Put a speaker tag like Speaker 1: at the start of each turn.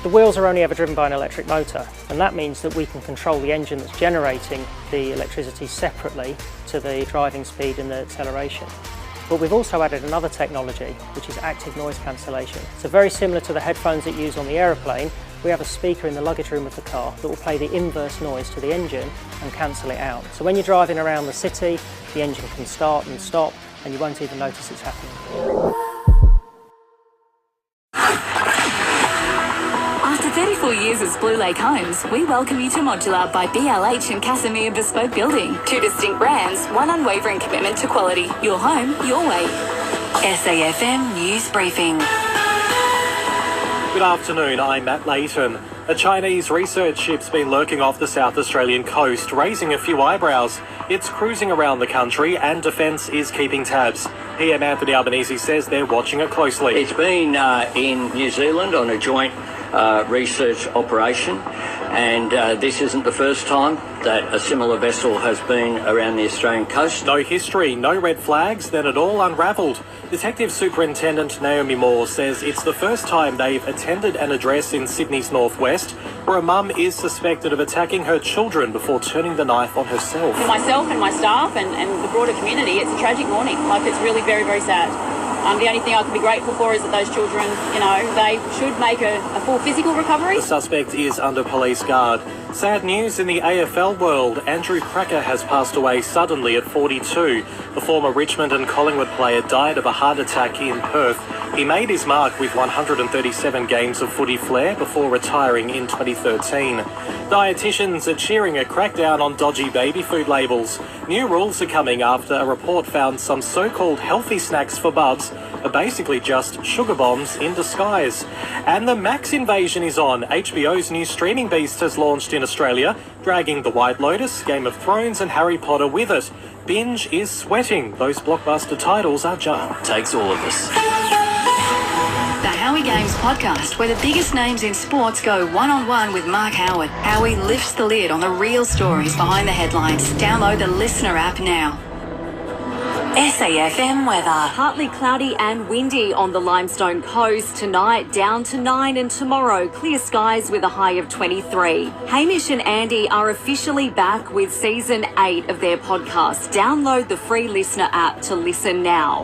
Speaker 1: The wheels are only ever driven by an electric motor, and that means that we can control the engine that's generating the electricity separately to the driving speed and the acceleration. But we've also added another technology, which is active noise cancellation. So very similar to the headphones that you use on the aeroplane, we have a speaker in the luggage room of the car that will play the inverse noise to the engine and cancel it out. So when you're driving around the city, the engine can start and stop, and you won't even notice it's happening.
Speaker 2: After 34 years as Blue Lake Homes, we welcome you to Modular by BLH and Casimir Bespoke Building. 2 distinct brands, one unwavering commitment to quality. Your home, your way. SAFM News Briefing.
Speaker 3: Good afternoon, I'm Matt Layton. A Chinese research ship's been lurking off the South Australian coast, raising a few eyebrows. It's cruising around the country and Defence is keeping tabs. PM Anthony Albanese says they're watching it closely.
Speaker 4: It's been in New Zealand on a joint research operation, and this isn't the first time that a similar vessel has been around the Australian coast.
Speaker 3: No history, no red flags, then it all unravelled. Detective Superintendent Naomi Moore says it's the first time they've attended an address in Sydney's northwest where a mum is suspected of attacking her children before turning the knife on herself.
Speaker 5: For myself and my staff and the broader community, it's a tragic morning. It's really very, very sad. The only thing I can be grateful for is that those children, they should make a full physical recovery.
Speaker 3: The suspect is under police guard. Sad news in the AFL world. Andrew Cracker has passed away suddenly at 42. The former Richmond and Collingwood player died of a heart attack in Perth. He made his mark with 137 games of footy flair before retiring in 2013. Dietitians are cheering a crackdown on dodgy baby food labels. New rules are coming after a report found some so-called healthy snacks for bubs are basically just sugar bombs in disguise. And the Max invasion is on. HBO's new streaming beast has launched in Australia, dragging The White Lotus, Game of Thrones and Harry Potter with it. Binge is sweating. Those blockbuster titles are just...
Speaker 4: Takes all of us.
Speaker 2: The Howie Games podcast, where the biggest names in sports go one-on-one with Mark Howard. Howie lifts the lid on the real stories behind the headlines. Download the Listener app now. SAFM weather.
Speaker 6: Partly cloudy and windy on the Limestone coast tonight, down to 9, and tomorrow clear skies with a high of 23. Hamish and Andy are officially back with season 8 of their podcast. Download the free Listener app to listen now.